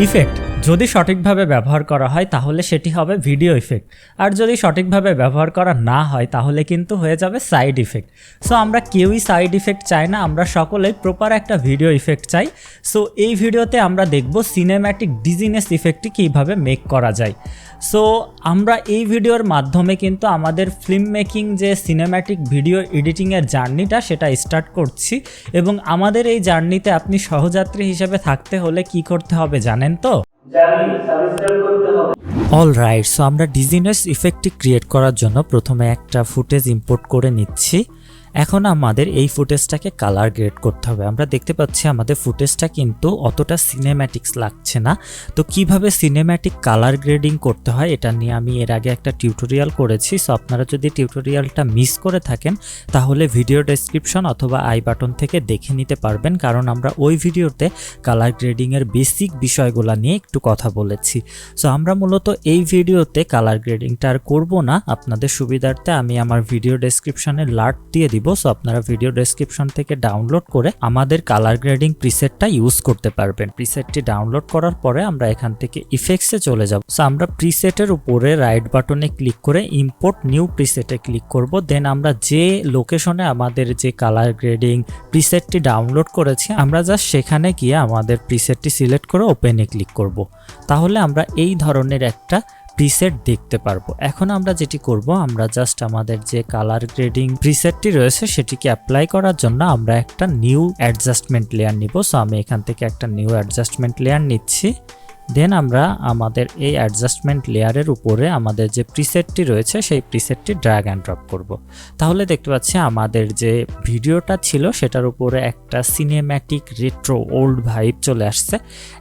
Effect যদি সঠিকভাবে ব্যবহার করা হয় তাহলে সেটি হবে ভিডিও ইফেক্ট, আর যদি সঠিকভাবে ব্যবহার করা না হয় তাহলে কিন্তু হয়ে যাবে সাইড ইফেক্ট। সো আমরা কেউই সাইড ইফেক্ট চাই না, আমরা সকলেই প্রপার একটা ভিডিও ইফেক্ট চাই। সো এই ভিডিওতে আমরা দেখব সিনেম্যাটিক ডিজিনেস ইফেক্টটি কীভাবে মেক করা যায়। সো আমরা এই ভিডিওর মাধ্যমে কিন্তু আমাদের ফিল্ম মেকিং যে সিনেম্যাটিক ভিডিও এডিটিংয়ের জার্নিটা সেটা স্টার্ট করছি, এবং আমাদের এই জার্নিতে আপনি সহযাত্রী হিসেবে থাকতে হলে কি করতে হবে জানেন তো? অলরাইট, সো আমরা ডিজিনেস ইফেক্টটি ক্রিয়েট করার জন্য প্রথমে একটা ফুটেজ ইম্পোর্ট করে নিচ্ছি। এখন আমাদের এই ফুটেজটাকে কালার গ্রেড করতে হবে। আমরা দেখতে পাচ্ছি আমাদের ফুটেজটা কিন্তু অতটা সিনেম্যাটিক্স লাগছে না। তো কিভাবে সিনেম্যাটিক কালার গ্রেডিং করতে হয় এটা নিয়ে আমি এর আগে একটা টিউটোরিয়াল করেছি। সো আপনারা যদি টিউটোরিয়ালটা মিস করে থাকেন তাহলে ভিডিও ডেসক্রিপশন অথবা আই বাটন থেকে দেখে নিতে পারবেন, কারণ আমরা ওই ভিডিওতে কালার গ্রেডিংয়ের বেসিক বিষয়গুলো নিয়ে একটু কথা বলেছি। সো আমরা মূলত এই ভিডিওতে কালার গ্রেডিংটা আর করবো না, আপনাদের সুবিধার্থে আমি আমার ভিডিও ডেসক্রিপশনে লার্ট দিয়ে দিব। সো আপনারা ভিডিও ডেসক্রিপশন থেকে ডাউনলোড করে আমাদের কালার গ্রেডিং প্রিসেটটা ইউজ করতে পারবেন। প্রিসেটটি ডাউনলোড করার পরে আমরা এখান থেকে ইফেক্টসে চলে যাব। সো আমরা প্রিসেটের উপরে রাইট বাটনে ক্লিক করে ইম্পোর্ট নিউ প্রিসেটে ক্লিক করব। দেন আমরা যে লোকেশনে আমাদের যে কালার গ্রেডিং প্রিসেটটি ডাউনলোড করেছি আমরা জাস্ট সেখানে গিয়ে আমাদের প্রিসেটটি সিলেক্ট করে ওপেনে ক্লিক করব। তাহলে আমরা এই ধরনের একটা প্রিসেট দেখতে পারবো। এখন আমরা যেটি করব, আমরা জাস্ট আমাদের যে কালার গ্রেডিং প্রিসেটটি রয়েছে সেটিকে অ্যাপ্লাই করার জন্য আমরা একটা নিউ অ্যাডজাস্টমেন্ট লেয়ার নিব। সো আমি এখান থেকে একটা নিউ অ্যাডজাস্টমেন্ট লেয়ার নিচ্ছি। দেন আমরা আমাদের এই অ্যাডজাস্টমেন্ট লেয়ারের উপরে আমাদের যে প্রিসেটটি রয়েছে সেই প্রিসেটটি ড্র্যাগ অ্যান্ড ড্রপ করব। তাহলে দেখতে পাচ্ছি আমাদের যে ভিডিওটা ছিল সেটার উপরে একটা সিনেম্যাটিক রেট্রো ওল্ড ভাইব চলে আসছে।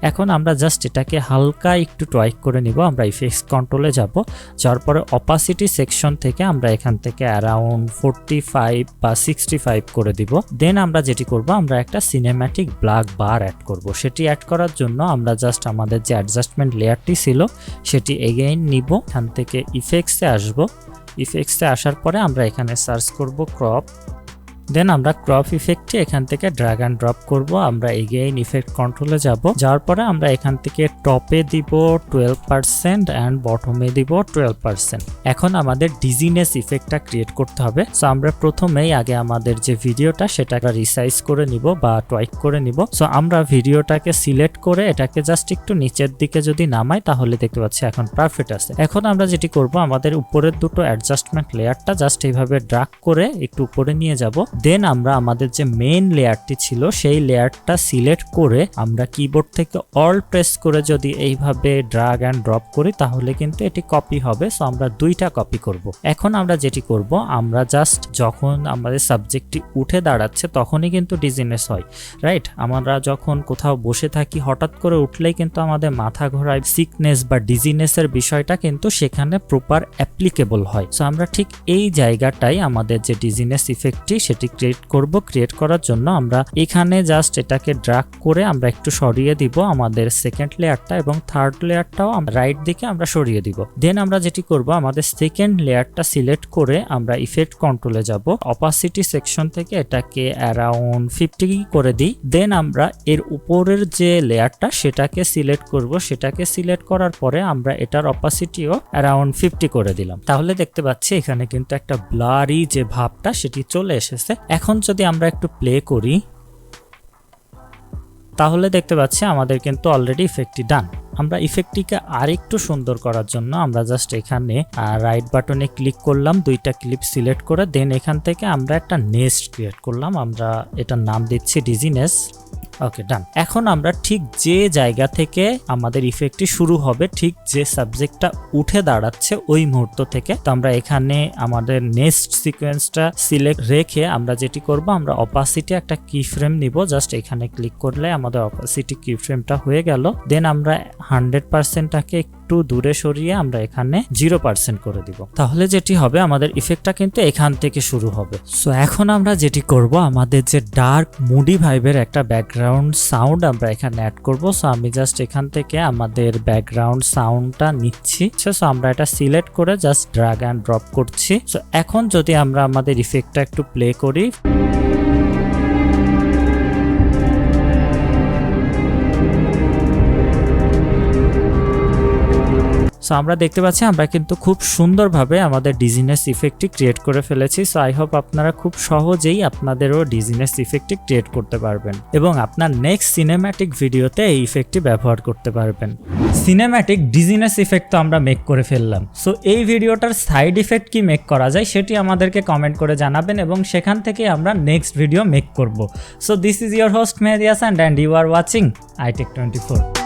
এখন আমরা জাস্ট এটাকে হালকা একটু টয়েক করে নিব। আমরা ইফেক্টস কন্ট্রোলে যাব, যার পরে অপাসিটি সেকশন থেকে আমরা এখান থেকে অ্যারাউন্ড 45 বা 65 করে দিব। দেন আমরা যেটি করব, আমরা একটা সিনেম্যাটিক ব্ল্যাক বার অ্যাড করব। সেটি অ্যাড করার জন্য আমরা জাস্ট আমাদের যে অ্যাডজাস্টমেন্ট লেয়ারটি ছিল সেটি এগেইন নিব, এখান থেকে ইফেক্টসে আসব। ইফেক্টসে আসার পরে আমরা এখানে সার্চ করব ক্রপ। দেন আমরা ক্রপ ইফেক্টটি এখান থেকে ড্র্যাগ অ্যান্ড ড্রপ করব। আমরা এগেইন ইফেক্ট কন্ট্রোলে যাব, যাওয়ার পরে আমরা এখান থেকে টপে দিব 12% অ্যান্ড বটমে দিব 12%। এখন আমাদের ডিজিনেস ইফেক্টটা ক্রিয়েট করতে হবে। সো আমরা প্রথমেই আগে আমাদের যে ভিডিওটা সেটাকে রিসাইজ করে নিব বা টয়েক করে নিব। সো আমরা ভিডিওটাকে সিলেক্ট করে এটাকে জাস্ট একটু নিচের দিকে যদি নামাই তাহলে দেখতে পাচ্ছি এখন পারফেক্ট আছে। এখন আমরা যেটি করব, আমাদের উপরের দুটো অ্যাডজাস্টমেন্ট লেয়ারটা জাস্ট এইভাবে ড্র্যাগ করে একটু উপরে নিয়ে যাব। দেন আমরা আমাদের যে মেইন লেয়ারটি ছিল সেই লেয়ারটা সিলেক্ট করে আমরা কিবোর্ড থেকে অল্ট প্রেস করে যদি এইভাবে ড্র্যাগ অ্যান্ড ড্রপ করি তাহলে কিন্তু এটি কপি হবে। সো আমরা দুইটা কপি করব। এখন আমরা যেটি করব, আমরা জাস্ট যখন আমাদের সাবজেক্টটি উঠে দাঁড়াচ্ছে তখনই কিন্তু ডিজিনেস হয়, রাইট? আমরা যখন কোথাও বসে থাকি হঠাৎ করে উঠলেই কিন্তু আমাদের মাথা ঘোরায়, সিকনেস বা ডিজিনেসের বিষয়টা কিন্তু সেখানে প্রপার অ্যাপ্লিকেবল হয়। সো আমরা ঠিক এই জায়গাটাই আমাদের যে ডিজিনেস ইফেক্টটি সেটি ক্রিয়েট করব। ক্রিয়েট করার জন্য আমরা এখানে জাস্ট এটাকে ড্র্যাগ করে আমরা একটু সরিয়ে দিব আমাদের সেকেন্ড লেয়ারটা, এবং থার্ড লেয়ারটাও রাইট দিকে আমরা সরিয়ে দিব। দেন আমরা যেটি করব, আমাদের সেকেন্ড লেয়ারটা সিলেক্ট করে আমরা ইফেক্ট কন্ট্রোলে যাব, অপাসিটি সেকশন থেকে এটাকে অ্যারাউন্ড 50 করে দিই। দেন আমরা এর উপরের যে লেয়ারটা সেটাকে সিলেক্ট করব। সেটাকে সিলেক্ট করার পরে আমরা এটার অপাসিটিও অ্যারাউন্ড 50 করে দিলাম। তাহলে দেখতে পাচ্ছি এখানে কিন্তু একটা ব্লারি যে ভাবটা সেটি চলে এসেছে। এখন যদি আমরা একটু প্লে করি তাহলে দেখতে পাচ্ছি আমাদের কিন্তু অলরেডি ইফেক্টটি ডান। আমরা ইফেক্টটিকে আরেকটু সুন্দর করার জন্য আমরা জাস্ট এখানে রাইট বাটনে ক্লিক করলাম, দুইটা ক্লিপ সিলেক্ট করে দেন এখান থেকে আমরা একটা নেস্ট ক্রিয়েট করলাম। আমরা এটার নাম দিচ্ছি ডিজিনেস। ওকে, ডান। এখন আমরা ঠিক যে জায়গা থেকে আমাদের ইফেক্টটি শুরু হবে, ঠিক যে সাবজেক্টটা উঠে দাঁড়াচ্ছে ওই মুহূর্ত থেকে, তো আমরা এখানে আমাদের নেক্সট সিকোয়েন্সটা সিলেক্ট রেখে আমরা যেটি করব, আমরা অপাসিটি একটা কি ফ্রেম নিব। জাস্ট এখানে ক্লিক করলে আমাদের অপাসিটি কি ফ্রেমটা হয়ে গেল। দেন আমরা 100%টাকে একটু দূরে সরিয়ে আমরা এখানে 0% করে দিব। তাহলে যেটি হবে, আমাদের ইফেক্টটা কিন্তু এখান থেকে শুরু হবে। সো এখন আমরা যেটি করব, আমাদের যে ডার্ক মুডি ভাইবের একটা ব্যাকগ্রাউন্ড সাউন্ড আমরা এখানে অ্যাড করব। সো আমি জাস্ট এখান থেকে আমাদের ব্যাকগ্রাউন্ড সাউন্ডটা নিচ্ছি। সো আমরা এটা সিলেক্ট করে জাস্ট ড্র্যাগ অ্যান্ড ড্রপ করছি। সো এখন যদি আমরা আমাদের ইফেক্টটা একটু প্লে করি, সো আমরা দেখতে পাচ্ছি আমরা কিন্তু খুব সুন্দরভাবে আমাদের ডিজিনেস ইফেক্টটি ক্রিয়েট করে ফেলেছি। সো আই হোপ আপনারা খুব সহজেই আপনাদেরও ডিজিনেস ইফেক্টটি ক্রিয়েট করতে পারবেন এবং আপনার নেক্সট সিনেম্যাটিক ভিডিওতে এই ইফেক্টটি ব্যবহার করতে পারবেন। সিনেম্যাটিক ডিজিনেস ইফেক্ট তো আমরা মেক করে ফেললাম। সো এই ভিডিওটার সাইড ইফেক্ট কি মেক করা যায় সেটি আমাদেরকে কমেন্ট করে জানাবেন এবং সেখান থেকে আমরা নেক্সট ভিডিও মেক করব। So this is your host Mehedi Hasan and you are watching iTech24.